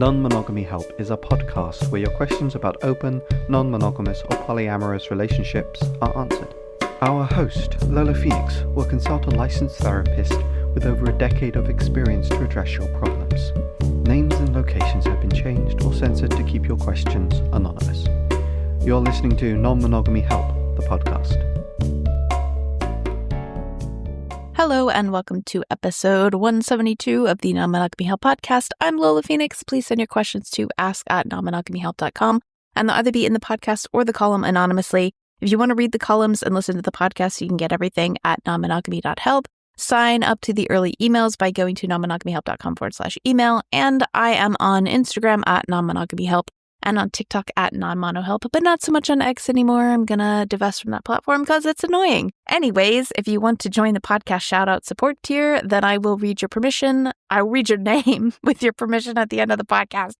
Non-Monogamy Help is a podcast where your questions about open, non-monogamous or polyamorous relationships are answered. Our host, Lola Phoenix, will consult a licensed therapist with over a decade of experience to address your problems. Names and locations have been changed or censored to keep your questions anonymous. You're listening to Non-Monogamy Help, the podcast. Hello and welcome to episode 172 of the Non-Monogamy Help podcast. I'm Lola Phoenix. Please send your questions to ask@nonmonogamyhelp.com and they'll either be in the podcast or the column anonymously. If you want to read the columns and listen to the podcast, you can get everything at nonmonogamy.help. Sign up to the early emails by going to nonmonogamyhelp.com/email. And I am on Instagram at nonmonogamyhelp and on TikTok at nonmonohelp, but not so much on X anymore. I'm going to divest from that platform because it's annoying. Anyways, if you want to join the podcast shout-out support tier, then I will read your permission. I'll read your name with your permission at the end of the podcast.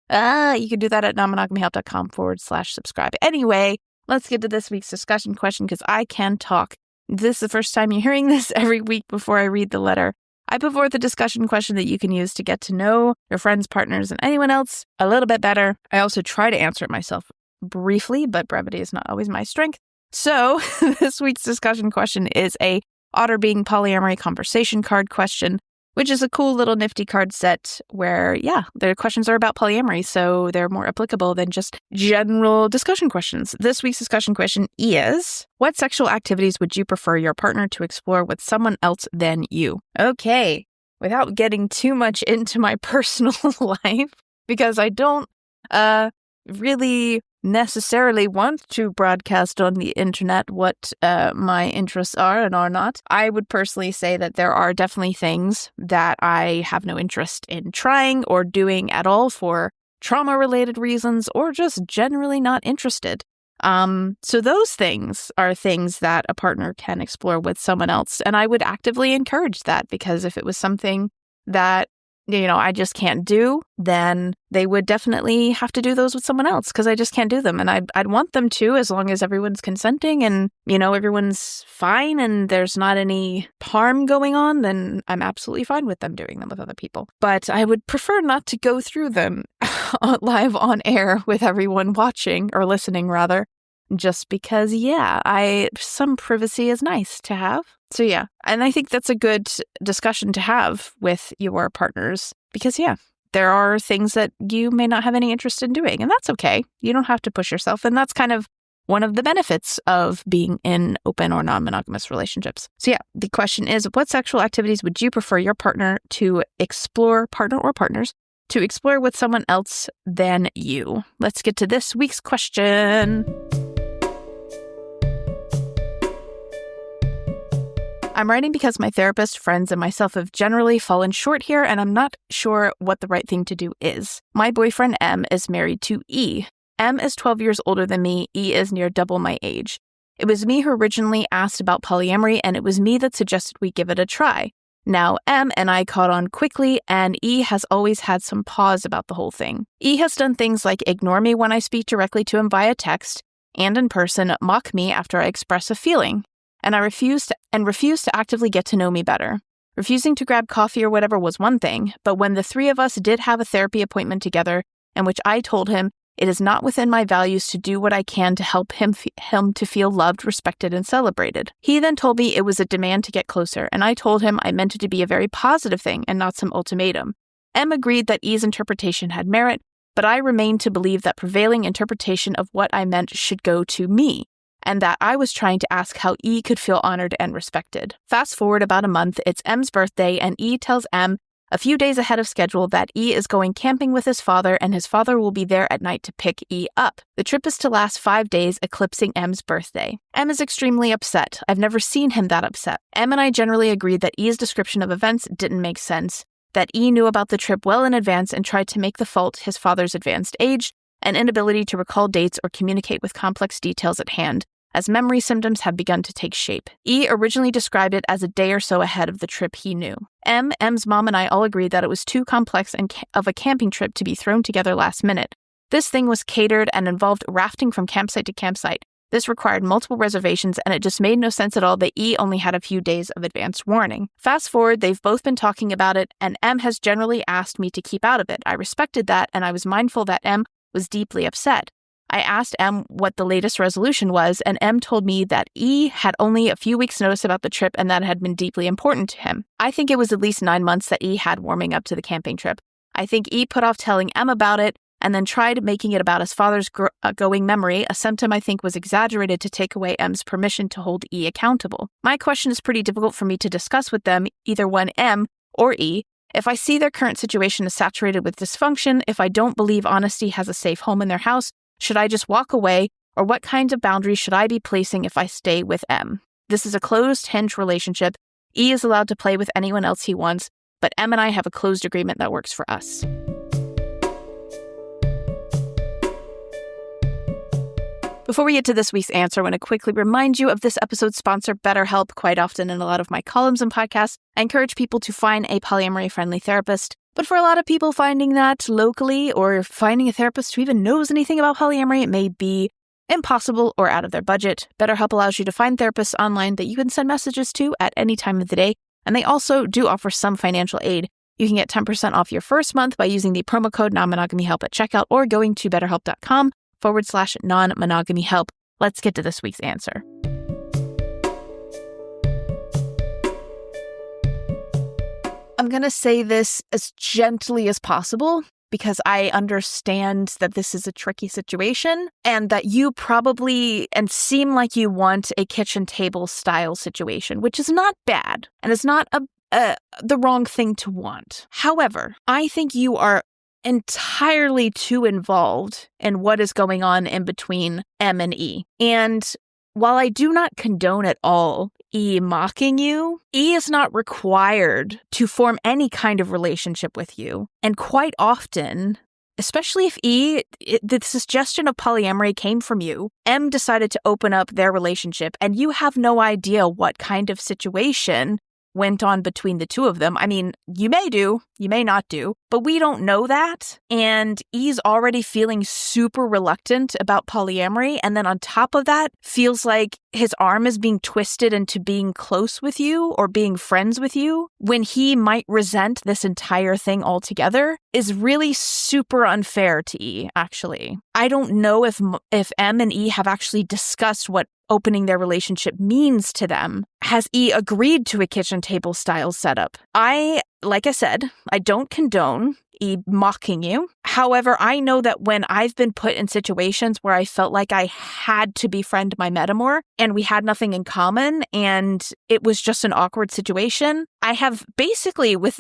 You can do that at nonmonogamyhelp.com/subscribe. Anyway, let's get to this week's discussion question because I can talk. This is the first time you're hearing this every week before I read the letter. I put forth a discussion question that you can use to get to know your friends, partners, and anyone else a little bit better. I also try to answer it myself briefly, but brevity is not always my strength. So this week's discussion question is a Otter Being Polyamory conversation card question, which is a cool little nifty card set where, their questions are about polyamory, so they're more applicable than just general discussion questions. This week's discussion question is, what sexual activities would you prefer your partner to explore with someone else than you? Okay, without getting too much into my personal life, because I don't really necessarily want to broadcast on the internet what my interests are and are not. I would personally say that there are definitely things that I have no interest in trying or doing at all for trauma-related reasons or just generally not interested. So those things are things that a partner can explore with someone else. And I would actively encourage that because if it was something that I just can't do, then they would definitely have to do those with someone else because I just can't do them. And I'd want them to as long as everyone's consenting and, everyone's fine and there's not any harm going on, then I'm absolutely fine with them doing them with other people. But I would prefer not to go through them live on air with everyone watching or listening rather, just because, some privacy is nice to have. So and I think that's a good discussion to have with your partners because, there are things that you may not have any interest in doing, and that's okay. You don't have to push yourself, and that's kind of one of the benefits of being in open or non-monogamous relationships. So the question is, what sexual activities would you prefer your partner to explore, partner or partners, to explore with someone else than you? Let's get to this week's question. I'm writing because my therapist, friends, and myself have generally fallen short here, and I'm not sure what the right thing to do is. My boyfriend, M, is married to E. M is 12 years older than me. E is near double my age. It was me who originally asked about polyamory, and it was me that suggested we give it a try. Now, M and I caught on quickly, and E has always had some pause about the whole thing. E has done things like ignore me when I speak directly to him via text, and in person, mock me after I express a feeling. And I refused to actively get to know me better. Refusing to grab coffee or whatever was one thing, but when the three of us did have a therapy appointment together, in which I told him it is not within my values to do what I can to help him to feel loved, respected, and celebrated. He then told me it was a demand to get closer, and I told him I meant it to be a very positive thing and not some ultimatum. M agreed that E's interpretation had merit, but I remained to believe that prevailing interpretation of what I meant should go to me, and that I was trying to ask how E could feel honored and respected. Fast forward about a month, it's M's birthday, and E tells M a few days ahead of schedule that E is going camping with his father, and his father will be there at night to pick E up. The trip is to last 5 days, eclipsing M's birthday. M is extremely upset. I've never seen him that upset. M and I generally agreed that E's description of events didn't make sense, that E knew about the trip well in advance and tried to make the fault his father's advanced age and inability to recall dates or communicate with complex details at hand, as memory symptoms have begun to take shape. E originally described it as a day or so ahead of the trip he knew. M's mom and I all agreed that it was too complex of a camping trip to be thrown together last minute. This thing was catered and involved rafting from campsite to campsite. This required multiple reservations, and it just made no sense at all that E only had a few days of advance warning. Fast forward, they've both been talking about it, and M has generally asked me to keep out of it. I respected that, and I was mindful that M was deeply upset. I asked M what the latest resolution was, and M told me that E had only a few weeks' notice about the trip and that it had been deeply important to him. I think it was at least 9 months that E had warming up to the camping trip. I think E put off telling M about it and then tried making it about his father's going memory, a symptom I think was exaggerated to take away M's permission to hold E accountable. My question is pretty difficult for me to discuss with them, either one M or E. If I see their current situation is saturated with dysfunction, if I don't believe honesty has a safe home in their house, should I just walk away, or what kinds of boundaries should I be placing if I stay with M? This is a closed, hinge relationship. E is allowed to play with anyone else he wants, but M and I have a closed agreement that works for us. Before we get to this week's answer, I want to quickly remind you of this episode's sponsor, BetterHelp. Quite often in a lot of my columns and podcasts, I encourage people to find a polyamory-friendly therapist. But for a lot of people, finding that locally or finding a therapist who even knows anything about polyamory, it may be impossible or out of their budget. BetterHelp allows you to find therapists online that you can send messages to at any time of the day. And they also do offer some financial aid. You can get 10% off your first month by using the promo code Non-Monogamy Help at checkout or going to betterhelp.com/non-monogamy help. Let's get to this week's answer. I'm going to say this as gently as possible because I understand that this is a tricky situation and that you probably and seem like you want a kitchen table style situation, which is not bad and it's not the wrong thing to want. However, I think you are entirely too involved in what is going on in between M and E. And while I do not condone at all E mocking you, E is not required to form any kind of relationship with you. And quite often, especially if the suggestion of polyamory came from you, M decided to open up their relationship and you have no idea what kind of situation went on between the two of them. I mean, you may do, you may not do, but we don't know that. And E's already feeling super reluctant about polyamory. And then on top of that, feels like his arm is being twisted into being close with you or being friends with you when he might resent this entire thing altogether is really super unfair to E, actually. I don't know if M and E have actually discussed what opening their relationship means to them. Has E agreed to a kitchen table style setup? Like I said, I don't condone E mocking you. However, I know that when I've been put in situations where I felt like I had to befriend my metamor and we had nothing in common and it was just an awkward situation, I have basically, with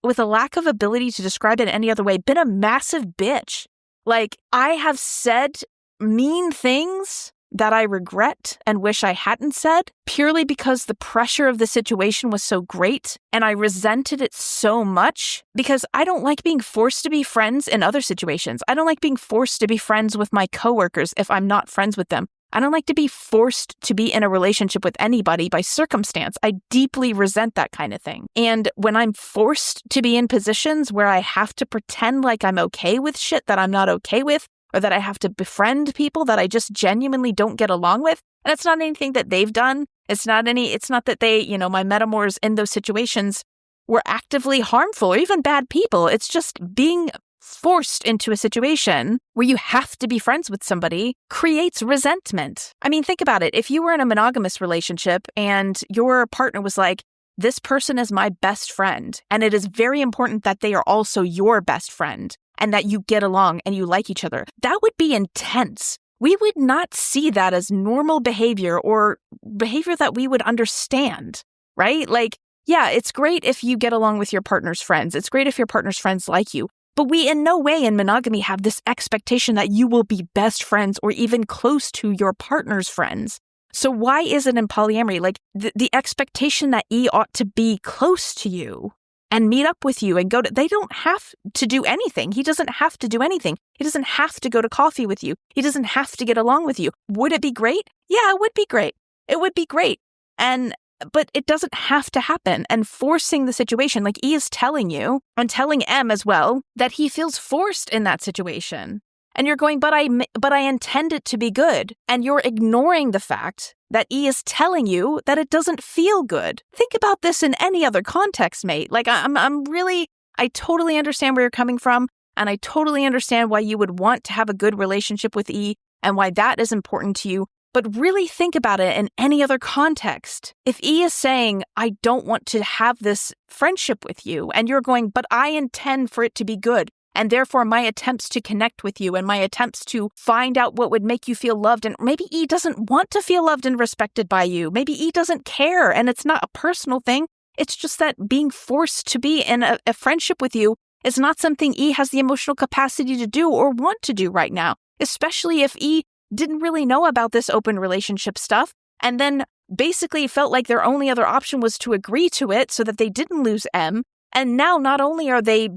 a lack of ability to describe it in any other way, been a massive bitch. Like, I have said mean things that I regret and wish I hadn't said purely because the pressure of the situation was so great and I resented it so much because I don't like being forced to be friends in other situations. I don't like being forced to be friends with my coworkers if I'm not friends with them. I don't like to be forced to be in a relationship with anybody by circumstance. I deeply resent that kind of thing. And when I'm forced to be in positions where I have to pretend like I'm okay with shit that I'm not okay with, or that I have to befriend people that I just genuinely don't get along with. And it's not anything that they've done. It's not that they, my metamors in those situations were actively harmful or even bad people. It's just being forced into a situation where you have to be friends with somebody creates resentment. I mean, think about it. If you were in a monogamous relationship and your partner was like, this person is my best friend, and it is very important that they are also your best friend, and that you get along and you like each other, that would be intense. We would not see that as normal behavior or behavior that we would understand, right? Like, yeah, it's great if you get along with your partner's friends. It's great if your partner's friends like you. But we in no way in monogamy have this expectation that you will be best friends or even close to your partner's friends. So why is it in polyamory? Like the expectation that E ought to be close to you and meet up with you and they don't have to do anything. He doesn't have to do anything. He doesn't have to go to coffee with you. He doesn't have to get along with you. Would it be great? Yeah, it would be great. It would be great. But it doesn't have to happen. And forcing the situation, like E is telling you, and telling M as well, that he feels forced in that situation. And you're going, but I intend it to be good. And you're ignoring the fact that E is telling you that it doesn't feel good. Think about this in any other context, mate. Like I totally understand where you're coming from. And I totally understand why you would want to have a good relationship with E and why that is important to you. But really think about it in any other context. If E is saying, I don't want to have this friendship with you, and you're going, but I intend for it to be good, and therefore my attempts to connect with you and my attempts to find out what would make you feel loved, and maybe E doesn't want to feel loved and respected by you. Maybe E doesn't care, and it's not a personal thing. It's just that being forced to be in a friendship with you is not something E has the emotional capacity to do or want to do right now, especially if E didn't really know about this open relationship stuff and then basically felt like their only other option was to agree to it so that they didn't lose M. And now not only are they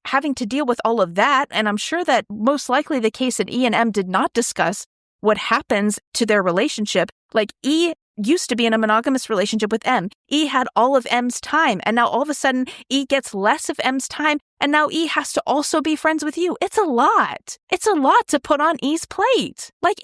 having to deal with all of that, and I'm sure that most likely the case that E and M did not discuss what happens to their relationship. Like E used to be in a monogamous relationship with M. E had all of M's time, and now all of a sudden E gets less of M's time, and now E has to also be friends with you. It's a lot. It's a lot to put on E's plate. Like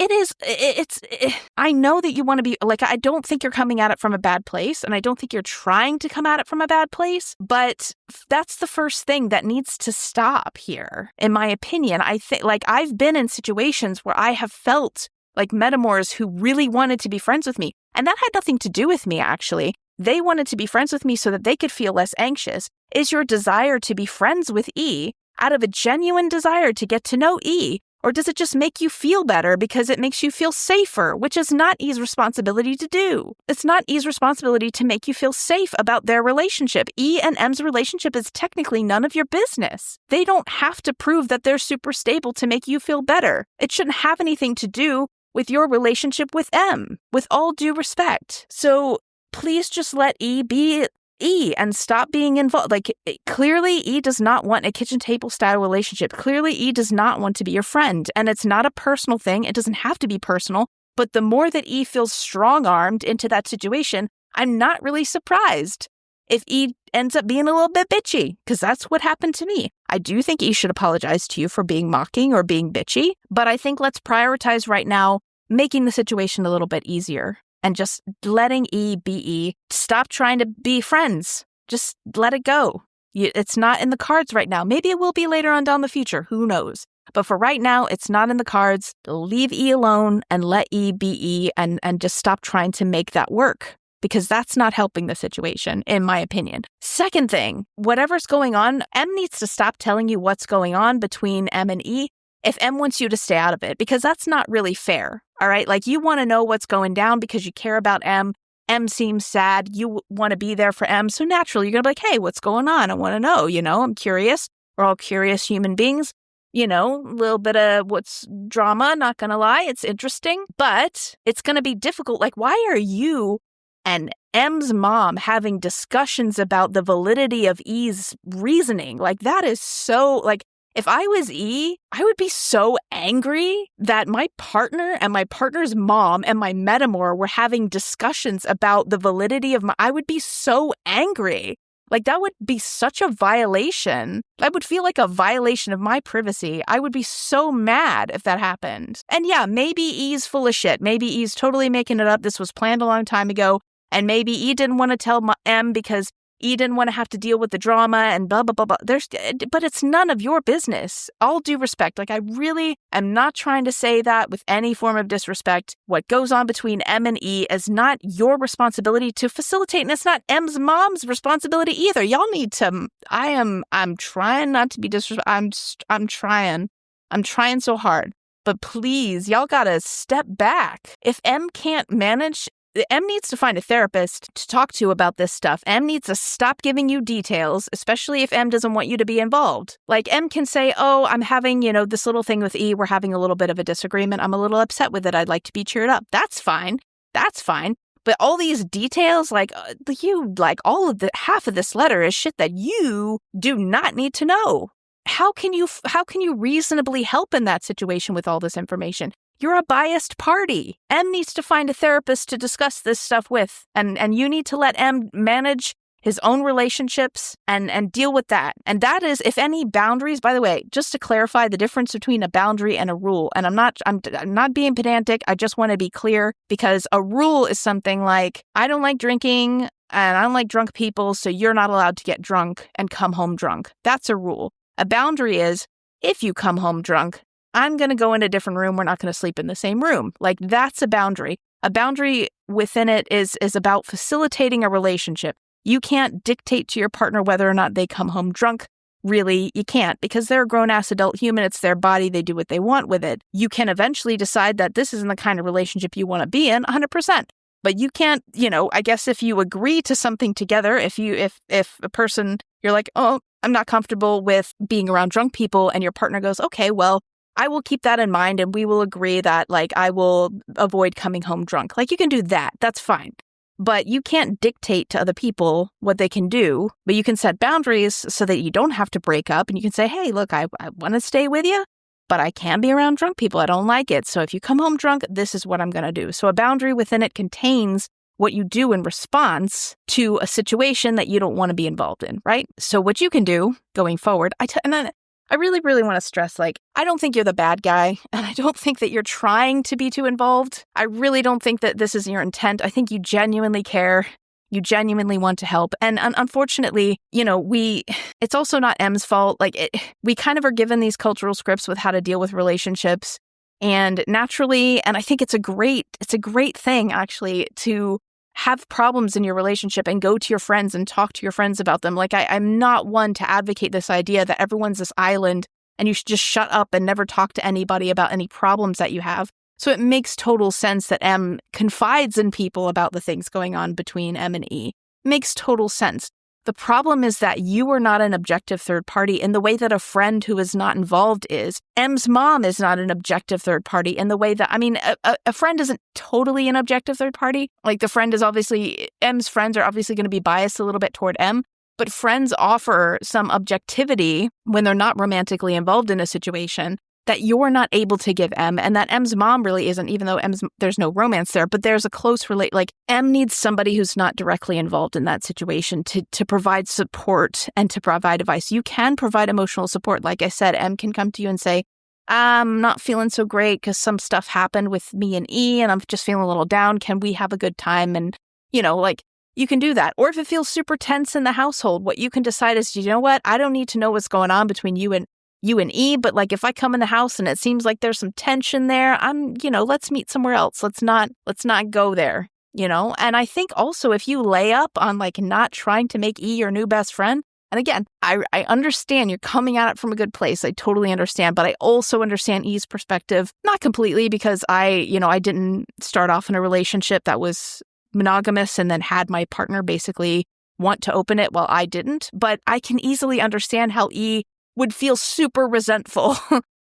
I know that you want to be, like, I don't think you're coming at it from a bad place, and I don't think you're trying to come at it from a bad place, but that's the first thing that needs to stop here, in my opinion. I think, like, I've been in situations where I have felt like metamors who really wanted to be friends with me. And that had nothing to do with me, actually. They wanted to be friends with me so that they could feel less anxious. Is your desire to be friends with E out of a genuine desire to get to know E? Or does it just make you feel better because it makes you feel safer, which is not E's responsibility to do? It's not E's responsibility to make you feel safe about their relationship. E and M's relationship is technically none of your business. They don't have to prove that they're super stable to make you feel better. It shouldn't have anything to do with your relationship with M, with all due respect. So please just let E be E and stop being involved. Like, clearly E does not want a kitchen table style relationship. Clearly E does not want to be your friend. And it's not a personal thing. It doesn't have to be personal. But the more that E feels strong-armed into that situation, I'm not really surprised if E ends up being a little bit bitchy, because that's what happened to me. I do think E should apologize to you for being mocking or being bitchy, but I think let's prioritize right now making the situation a little bit easier and just letting E be E. Stop trying to be friends. Just let it go. It's not in the cards right now. Maybe it will be later on down the future. Who knows? But for right now, it's not in the cards. Leave E alone and let E be E and just stop trying to make that work, because that's not helping the situation, in my opinion. Second thing, whatever's going on, M needs to stop telling you what's going on between M and E if M wants you to stay out of it, because that's not really fair, all right? Like, you want to know what's going down because you care about M. M seems sad. You want to be there for M. So naturally, you're going to be like, hey, what's going on? I want to know, I'm curious. We're all curious human beings. A little bit of what's drama, not going to lie. It's interesting, but it's going to be difficult. Like, why are you and M's mom having discussions about the validity of E's reasoning? Like, that is so, like, if I was E, I would be so angry that my partner and my partner's mom and my metamor were having discussions about the validity of I would be so angry. Like, that would be such a violation. I would feel like a violation of my privacy. I would be so mad if that happened. And yeah, maybe E's full of shit. Maybe E's totally making it up. This was planned a long time ago. And maybe E didn't want to tell M because E didn't want to have to deal with the drama and blah, blah, blah, blah. But it's none of your business. All due respect. Like, I really am not trying to say that with any form of disrespect. What goes on between M and E is not your responsibility to facilitate, and it's not M's mom's responsibility either. Y'all need to, I'm trying not to be disrespectful. I'm trying so hard. But please, y'all gotta step back. If M can't manage, M needs to find a therapist to talk to about this stuff. M needs to stop giving you details, especially if M doesn't want you to be involved. Like, M can say, oh, I'm having, this little thing with E. We're having a little bit of a disagreement. I'm a little upset with it. I'd like to be cheered up. That's fine. But all these details, all of half of this letter is shit that you do not need to know. How can you reasonably help in that situation with all this information? You're a biased party. M needs to find a therapist to discuss this stuff with, and you need to let M manage his own relationships and deal with that. And that is, if any boundaries, by the way, just to clarify the difference between a boundary and a rule. And I'm not being pedantic. I just want to be clear, because a rule is something like, I don't like drinking and I don't like drunk people, so you're not allowed to get drunk and come home drunk. That's a rule. A boundary is, if you come home drunk, I'm going to go in a different room. We're not going to sleep in the same room. Like, that's a boundary. A boundary within it is about facilitating a relationship. You can't dictate to your partner whether or not they come home drunk. Really, you can't, because they're a grown-ass adult human. It's their body. They do what they want with it. You can eventually decide that this isn't the kind of relationship you want to be in, 100%. But you can't, I guess if you agree to something together, if a person, you're like, oh, I'm not comfortable with being around drunk people, and your partner goes, okay, well, I will keep that in mind, and we will agree that, like, I will avoid coming home drunk. Like, you can do that. That's fine. But you can't dictate to other people what they can do, but you can set boundaries so that you don't have to break up, and you can say, hey, look, I want to stay with you, but I can be around drunk people. I don't like it. So if you come home drunk, this is what I'm going to do. So a boundary within it contains what you do in response to a situation that you don't want to be involved in, right? So what you can do going forward, I really, really want to stress, like, I don't think you're the bad guy, and I don't think that you're trying to be too involved. I really don't think that this is your intent. I think you genuinely care. You genuinely want to help. And unfortunately, it's also not M's fault. Like, we kind of are given these cultural scripts with how to deal with relationships. And naturally, and I think it's a great thing, actually, to have problems in your relationship and go to your friends and talk to your friends about them. Like, I'm not one to advocate this idea that everyone's this island and you should just shut up and never talk to anybody about any problems that you have. So it makes total sense that M confides in people about the things going on between M and E. Makes total sense. The problem is that you are not an objective third party in the way that a friend who is not involved is. M's mom is not an objective third party in the way that, a friend isn't totally an objective third party. Like, the friend is obviously, M's friends are obviously going to be biased a little bit toward M, but friends offer some objectivity when they're not romantically involved in a situation that you're not able to give M, and that M's mom really isn't, even though there's no romance there, but there's a close like, M needs somebody who's not directly involved in that situation to provide support and to provide advice. You can provide emotional support. Like I said, M can come to you and say, I'm not feeling so great because some stuff happened with me and E, and I'm just feeling a little down. Can we have a good time? And, you can do that. Or if it feels super tense in the household, what you can decide is, you know what? I don't need to know what's going on between you and E, but like, if I come in the house and it seems like there's some tension there, let's meet somewhere else. Let's not go there, And I think also, if you lay up on like not trying to make E your new best friend, and again, I understand you're coming at it from a good place. I totally understand, but I also understand E's perspective, not completely, because I didn't start off in a relationship that was monogamous and then had my partner basically want to open it while I didn't. But I can easily understand how E would feel super resentful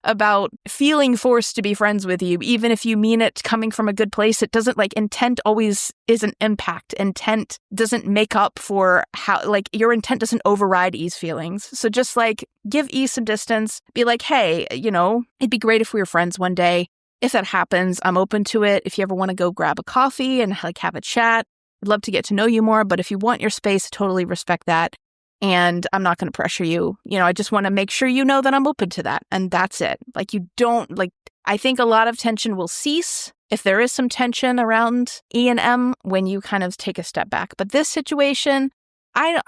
about feeling forced to be friends with you, even if you mean it coming from a good place. It doesn't, like, intent always isn't impact. Intent doesn't make up for how, like, your intent doesn't override E's feelings. So just, like, give E some distance. Be like, hey, it'd be great if we were friends one day. If that happens, I'm open to it. If you ever want to go grab a coffee and, like, have a chat, I'd love to get to know you more. But if you want your space, totally respect that. And I'm not going to pressure you. I just want to make sure you know that I'm open to that. And that's it. Like, you don't, like, I think a lot of tension will cease if there is some tension around E and M when you kind of take a step back. But this situation, I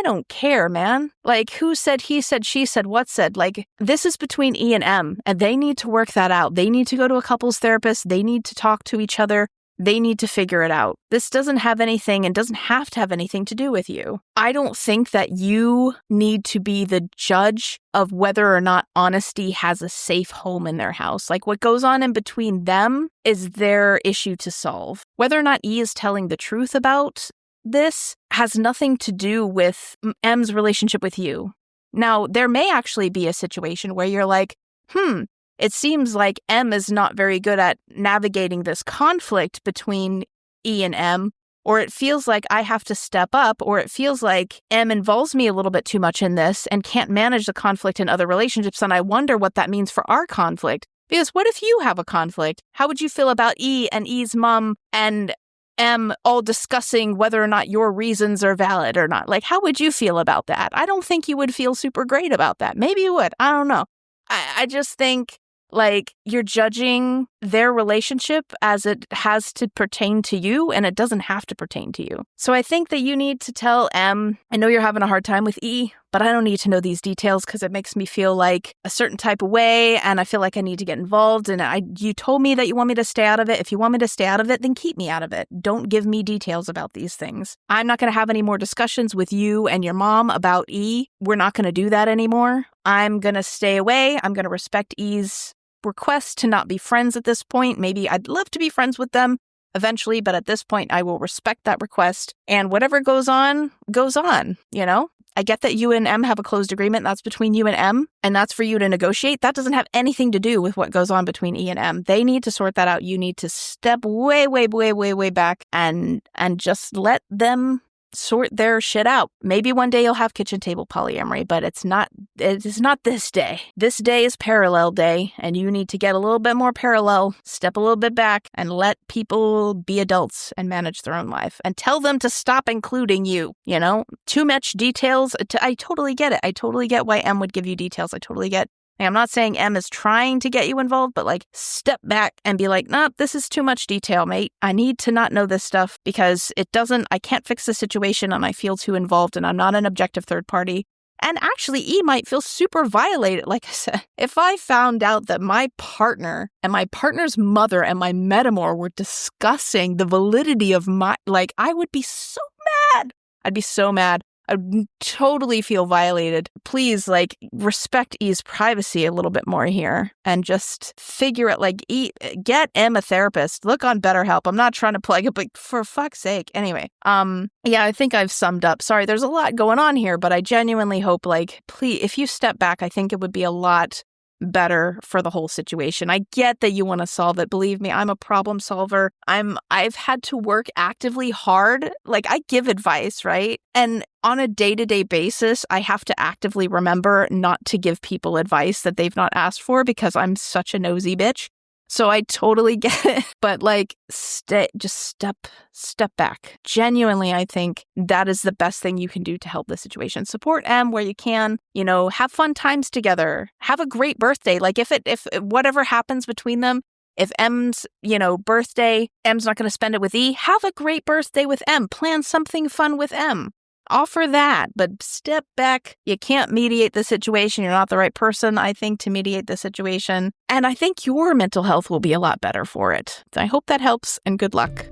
don't care, man. Like, who said, he said, she said, what said? Like, this is between E and M, and they need to work that out. They need to go to a couples therapist. They need to talk to each other. They need to figure it out. This doesn't have anything and doesn't have to have anything to do with you. I don't think that you need to be the judge of whether or not honesty has a safe home in their house. Like, what goes on in between them is their issue to solve. Whether or not E is telling the truth about this has nothing to do with M's relationship with you. Now, there may actually be a situation where you're like, it seems like M is not very good at navigating this conflict between E and M, or it feels like I have to step up, or it feels like M involves me a little bit too much in this and can't manage the conflict in other relationships, and I wonder what that means for our conflict. Because what if you have a conflict? How would you feel about E and E's mom and M all discussing whether or not your reasons are valid or not. Like, how would you feel about that? I don't think you would feel super great about that. Maybe you would. I don't know. I just think, like, you're judging their relationship as it has to pertain to you, and it doesn't have to pertain to you. So I think that you need to tell M, I know you're having a hard time with E, but I don't need to know these details because it makes me feel like a certain type of way, and I feel like I need to get involved, and you told me that you want me to stay out of it. If you want me to stay out of it, then keep me out of it. Don't give me details about these things. I'm not going to have any more discussions with you and your mom about E. We're not going to do that anymore. I'm going to stay away. I'm going to respect E's request to not be friends at this point. Maybe I'd love to be friends with them eventually, but at this point, I will respect that request. And whatever goes on, you know? I get that you and M have a closed agreement. That's between you and M, and that's for you to negotiate. That doesn't have anything to do with what goes on between E and M. They need to sort that out. You need to step way, way, way, way, way back and just let them sort their shit out. Maybe one day you'll have kitchen table polyamory, but it is not this day. This day is parallel day, and you need to get a little bit more parallel, step a little bit back, and let people be adults and manage their own life. And tell them to stop including you, you know? Too much details. I totally get it. I totally get why M would give you details. I totally get. I'm not saying M is trying to get you involved, but like step back and be like, nah, this is too much detail, mate. I need to not know this stuff because I can't fix the situation and I feel too involved and I'm not an objective third party. And actually, E might feel super violated. Like I said, if I found out that my partner and my partner's mother and my metamor were discussing the validity of I would be so mad. I'd be so mad. I'd totally feel violated. Please, respect E's privacy a little bit more here and just figure it, get M a therapist. Look on BetterHelp. I'm not trying to plug it, but for fuck's sake. Anyway, yeah, I think I've summed up. Sorry, there's a lot going on here, but I genuinely hope, please, if you step back, I think it would be a lot better for the whole situation. I get that you want to solve it. Believe me, I'm a problem solver. I've had to work actively hard. I give advice, right? And on a day-to-day basis, I have to actively remember not to give people advice that they've not asked for because I'm such a nosy bitch. So I totally get it. But just step back. Genuinely, I think that is the best thing you can do to help the situation. Support M where you can, have fun times together. Have a great birthday. If whatever happens between them, if M's, birthday, M's not going to spend it with E, have a great birthday with M. Plan something fun with M. Offer that, but step back. You can't mediate the situation. You're not the right person, I think, to mediate the situation. And I think your mental health will be a lot better for it. I hope that helps, and good luck.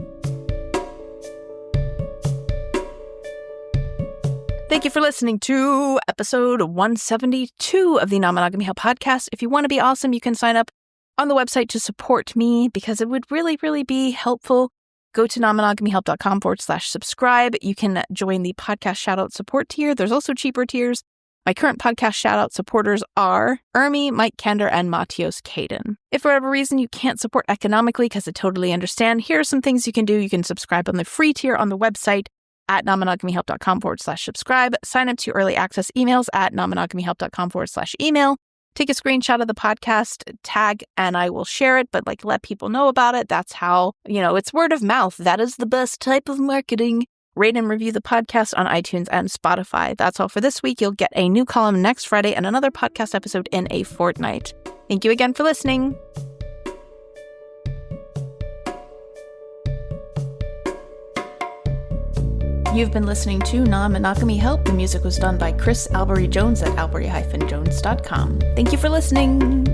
Thank you for listening to episode 172 of the Non-Monogamy Help podcast. If you want to be awesome, you can sign up on the website to support me because it would really, really be helpful. Go to nonmonogamyhelp.com/subscribe. You can join the podcast shoutout support tier. There's also cheaper tiers. My current podcast shoutout supporters are Ermi, Mike Kender, and Matios Caden. If for whatever reason you can't support economically, because I totally understand, here are some things you can do. You can subscribe on the free tier on the website at nonmonogamyhelp.com/subscribe. Sign up to early access emails at nonmonogamyhelp.com/email. Take a screenshot of the podcast, tag, and I will share it, but let people know about it. That's how, it's word of mouth. That is the best type of marketing. Rate and review the podcast on iTunes and Spotify. That's all for this week. You'll get a new column next Friday and another podcast episode in a fortnight. Thank you again for listening. You've been listening to Non-Monogamy Help. The music was done by Chris Albury Jones at albury-jones.com. Thank you for listening.